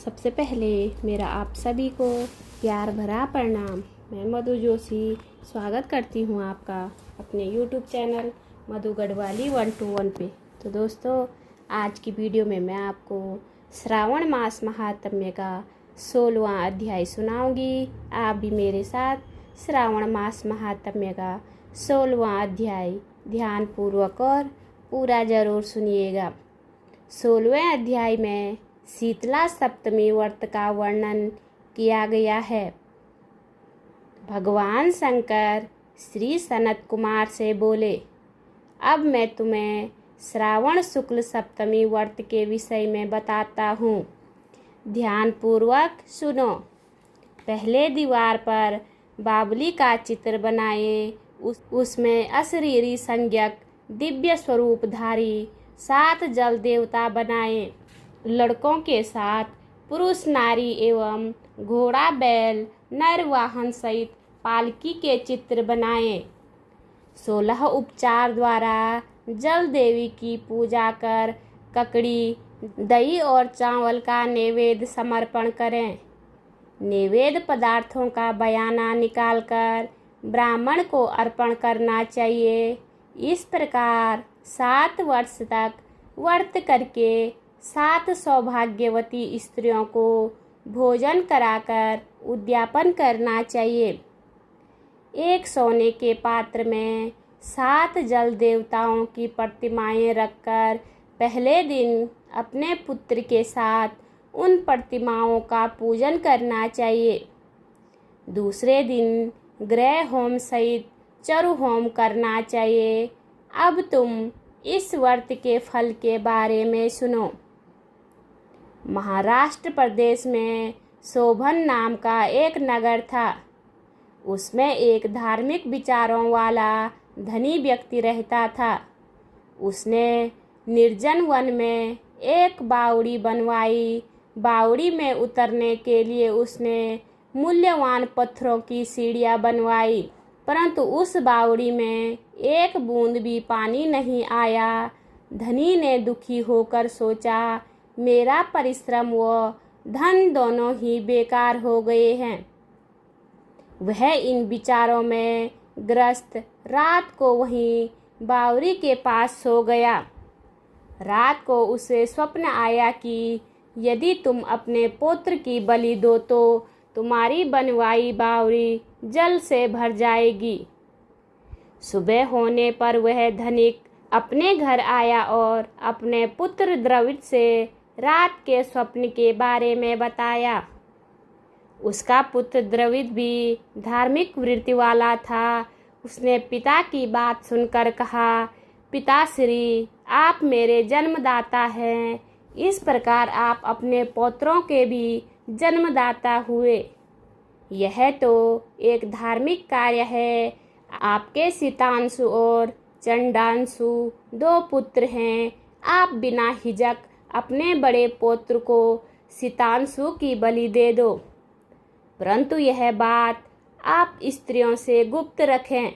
सबसे पहले मेरा आप सभी को प्यार भरा प्रणाम। मैं मधु जोशी स्वागत करती हूँ आपका अपने YouTube चैनल मधु गढ़वाली 121 पे। तो दोस्तों, आज की वीडियो में मैं आपको श्रावण मास महात्म्य का 16वां अध्याय सुनाऊंगी। आप भी मेरे साथ श्रावण मास महात्म्य का 16वां अध्याय ध्यानपूर्वक और पूरा जरूर सुनिएगा। 16वें अध्याय में शीतला सप्तमी व्रत का वर्णन किया गया है। भगवान शंकर श्री सनत कुमार से बोले, अब मैं तुम्हें श्रावण शुक्ल सप्तमी व्रत के विषय में बताता हूँ, ध्यानपूर्वक सुनो। पहले दीवार पर बावली का चित्र बनाए, उसमें अशरीरी संज्ञक दिव्य स्वरूपधारी 7 जल देवता बनाए। लड़कों के साथ पुरुष नारी एवं घोड़ा बैल नर वाहन सहित पालकी के चित्र बनाए। 16 उपचार द्वारा जल देवी की पूजा कर ककड़ी, दही और चावल का नैवेद्य समर्पण करें। नैवेद्य पदार्थों का बयाना निकालकर ब्राह्मण को अर्पण करना चाहिए। इस प्रकार 7 वर्ष तक व्रत करके 7 सौभाग्यवती स्त्रियों को भोजन कराकर उद्यापन करना चाहिए। एक सोने के पात्र में 7 जल देवताओं की प्रतिमाएं रखकर पहले दिन अपने पुत्र के साथ उन प्रतिमाओं का पूजन करना चाहिए। दूसरे दिन ग्रह होम सहित चरु होम करना चाहिए। अब तुम इस व्रत के फल के बारे में सुनो। महाराष्ट्र प्रदेश में शोभन नाम का एक नगर था। उसमें एक धार्मिक विचारों वाला धनी व्यक्ति रहता था। उसने निर्जन वन में एक बावड़ी बनवाई। बावड़ी में उतरने के लिए उसने मूल्यवान पत्थरों की सीढ़ियाँ बनवाई, परंतु उस बावड़ी में एक बूंद भी पानी नहीं आया। धनी ने दुखी होकर सोचा, मेरा परिश्रम व धन दोनों ही बेकार हो गए हैं। वह इन विचारों में ग्रस्त रात को वहीं बावड़ी के पास सो गया। रात को उसे स्वप्न आया कि यदि तुम अपने पुत्र की बलि दो तो तुम्हारी बनवाई बावड़ी जल से भर जाएगी। सुबह होने पर वह धनिक अपने घर आया और अपने पुत्र द्रविड़ से रात के स्वप्न के बारे में बताया। उसका पुत्र द्रविड़ भी धार्मिक वृत्ति वाला था। उसने पिता की बात सुनकर कहा, पिताश्री, आप मेरे जन्मदाता हैं। इस प्रकार आप अपने पौत्रों के भी जन्मदाता हुए। यह तो एक धार्मिक कार्य है। आपके शीतांशु और चंडांशु 2 पुत्र हैं। आप बिना हिचक अपने बड़े पौत्र को शीतांशु की बलि दे दो, परंतु यह बात आप स्त्रियों से गुप्त रखें।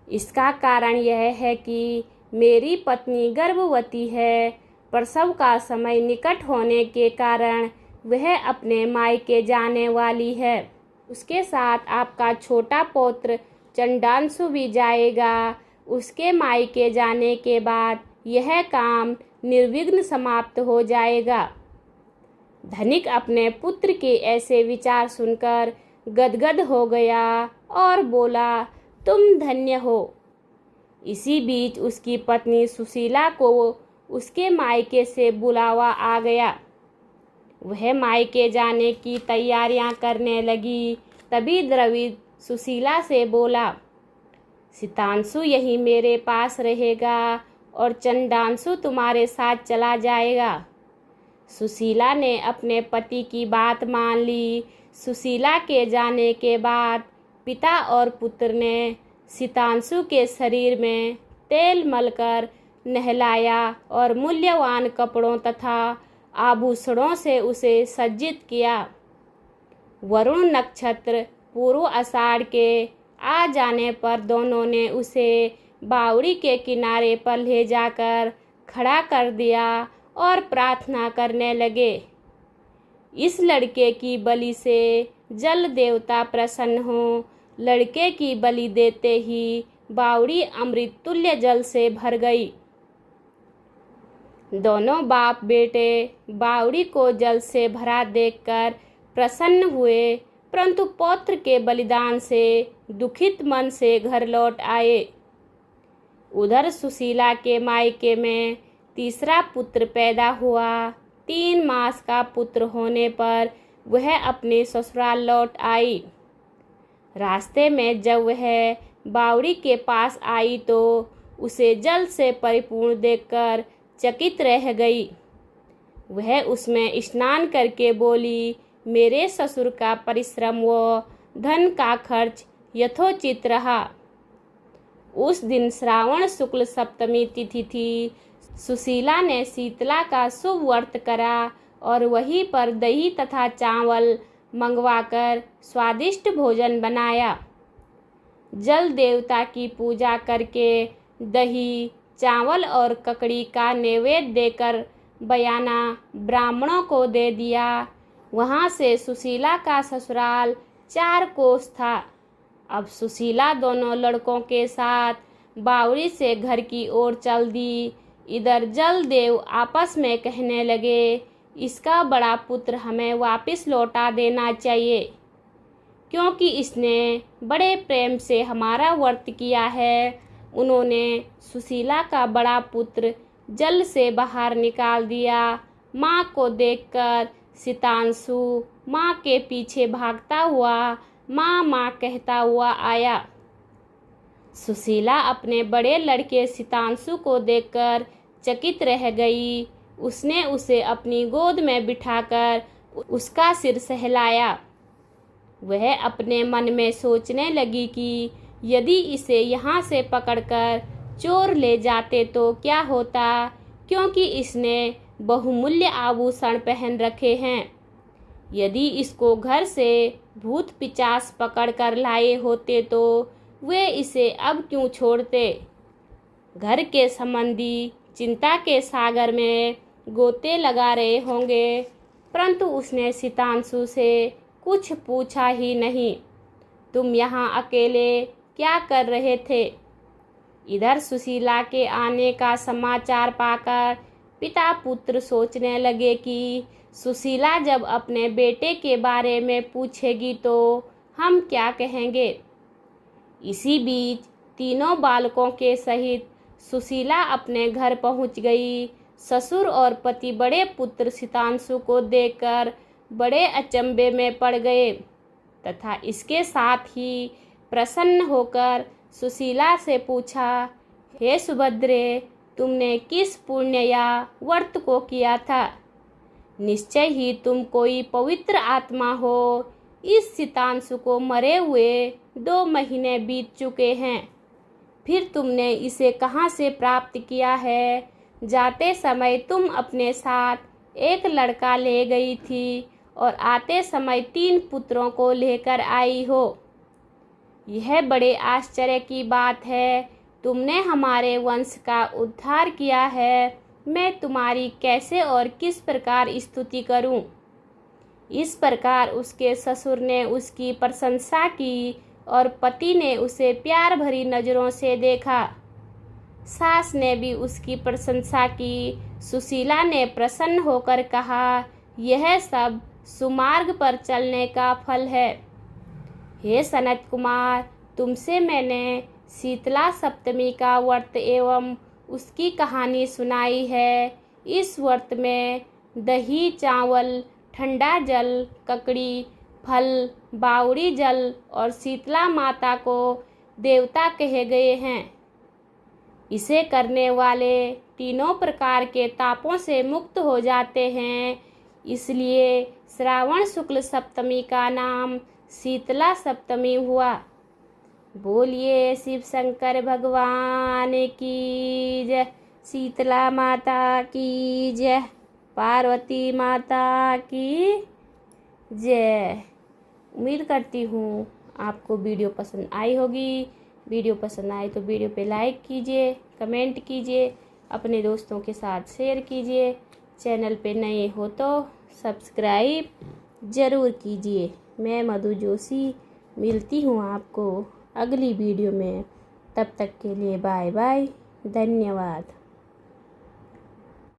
इसका कारण यह है कि मेरी पत्नी गर्भवती है। प्रसव का समय निकट होने के कारण वह अपने मायके जाने वाली है। उसके साथ आपका छोटा पौत्र चंडांशु भी जाएगा। उसके मायके जाने के बाद यह काम निर्विघ्न समाप्त हो जाएगा। धनिक अपने पुत्र के ऐसे विचार सुनकर गदगद हो गया और बोला, तुम धन्य हो। इसी बीच उसकी पत्नी सुशीला को उसके मायके से बुलावा आ गया। वह मायके जाने की तैयारियां करने लगी। तभी द्रविड़ सुशीला से बोला, शीतांशु यहीं मेरे पास रहेगा और चंडांशु तुम्हारे साथ चला जाएगा। सुशीला ने अपने पति की बात मान ली। सुशीला के जाने के बाद पिता और पुत्र ने शीतांशु के शरीर में तेल मलकर नहलाया और मूल्यवान कपड़ों तथा आभूषणों से उसे सज्जित किया। वरुण नक्षत्र पूर्व आषाढ़ के आ जाने पर दोनों ने उसे बावड़ी के किनारे पर ले जाकर खड़ा कर दिया और प्रार्थना करने लगे, इस लड़के की बलि से जल देवता प्रसन्न हो। लड़के की बलि देते ही बावड़ी अमृत तुल्य जल से भर गई। दोनों बाप बेटे बावड़ी को जल से भरा देखकर प्रसन्न हुए, परंतु पौत्र के बलिदान से दुखित मन से घर लौट आए। उधर सुशीला के मायके में तीसरा पुत्र पैदा हुआ। 3 मास का पुत्र होने पर वह अपने ससुराल लौट आई। रास्ते में जब वह बावड़ी के पास आई तो उसे जल से परिपूर्ण देखकर चकित रह गई। वह उसमें स्नान करके बोली, मेरे ससुर का परिश्रम व धन का खर्च यथोचित रहा। उस दिन श्रावण शुक्ल सप्तमी तिथि थी। सुशीला ने शीतला का शुभ व्रत करा और वहीं पर दही तथा चावल मंगवाकर स्वादिष्ट भोजन बनाया। जल देवता की पूजा करके दही, चावल और ककड़ी का नैवेद्य देकर बयाना ब्राह्मणों को दे दिया। वहाँ से सुशीला का ससुराल 4 कोस था। अब सुशीला दोनों लड़कों के साथ बावड़ी से घर की ओर चल दी। इधर जल देव आपस में कहने लगे, इसका बड़ा पुत्र हमें वापस लौटा देना चाहिए, क्योंकि इसने बड़े प्रेम से हमारा व्रत किया है। उन्होंने सुशीला का बड़ा पुत्र जल से बाहर निकाल दिया। माँ को देखकर सितांशु माँ के पीछे भागता हुआ माँ माँ कहता हुआ आया। सुशीला अपने बड़े लड़के सितांशु को देखकर चकित रह गई। उसने उसे अपनी गोद में बिठाकर उसका सिर सहलाया। वह अपने मन में सोचने लगी कि यदि इसे यहाँ से पकड़कर चोर ले जाते तो क्या होता, क्योंकि इसने बहुमूल्य आभूषण पहन रखे हैं। यदि इसको घर से भूत पिचास पकड़ कर लाए होते तो वे इसे अब क्यों छोड़ते। घर के संबंधी चिंता के सागर में गोते लगा रहे होंगे, परंतु उसने सितांशु से कुछ पूछा ही नहीं। तुम यहाँ अकेले क्या कर रहे थे? इधर सुशीला के आने का समाचार पाकर पिता पुत्र सोचने लगे कि सुशीला जब अपने बेटे के बारे में पूछेगी तो हम क्या कहेंगे। इसी बीच तीनों बालकों के सहित सुशीला अपने घर पहुंच गई। ससुर और पति बड़े पुत्र सितांशु को देखकर बड़े अचंभे में पड़ गए तथा इसके साथ ही प्रसन्न होकर सुशीला से पूछा, हे सुभद्रे, तुमने किस पुण्य या व्रत को किया था? निश्चय ही तुम कोई पवित्र आत्मा हो। इस सितांशु को मरे हुए 2 महीने बीत चुके हैं, फिर तुमने इसे कहाँ से प्राप्त किया है? जाते समय तुम अपने साथ एक लड़का ले गई थी और आते समय 3 पुत्रों को लेकर आई हो। यह बड़े आश्चर्य की बात है। तुमने हमारे वंश का उद्धार किया है। मैं तुम्हारी कैसे और किस प्रकार स्तुति करूं? इस प्रकार उसके ससुर ने उसकी प्रशंसा की और पति ने उसे प्यार भरी नज़रों से देखा। सास ने भी उसकी प्रशंसा की। सुशीला ने प्रसन्न होकर कहा, यह सब सुमार्ग पर चलने का फल है। हे सनत कुमार, तुमसे मैंने शीतला सप्तमी का व्रत एवं उसकी कहानी सुनाई है। इस व्रत में दही, चावल, ठंडा जल, ककड़ी, फल, बावड़ी जल और शीतला माता को देवता कहे गए हैं। इसे करने वाले तीनों प्रकार के तापों से मुक्त हो जाते हैं। इसलिए श्रावण शुक्ल सप्तमी का नाम शीतला सप्तमी हुआ। बोलिए शिव शंकर भगवान की जय, शीतला माता की जय, पार्वती माता की जय। उम्मीद करती हूँ आपको वीडियो पसंद आई होगी। वीडियो पसंद आए तो वीडियो पे लाइक कीजिए, कमेंट कीजिए, अपने दोस्तों के साथ शेयर कीजिए। चैनल पे नए हो तो सब्सक्राइब ज़रूर कीजिए। मैं मधु जोशी मिलती हूँ आपको अगली वीडियो में। तब तक के लिए बाय बाय, धन्यवाद।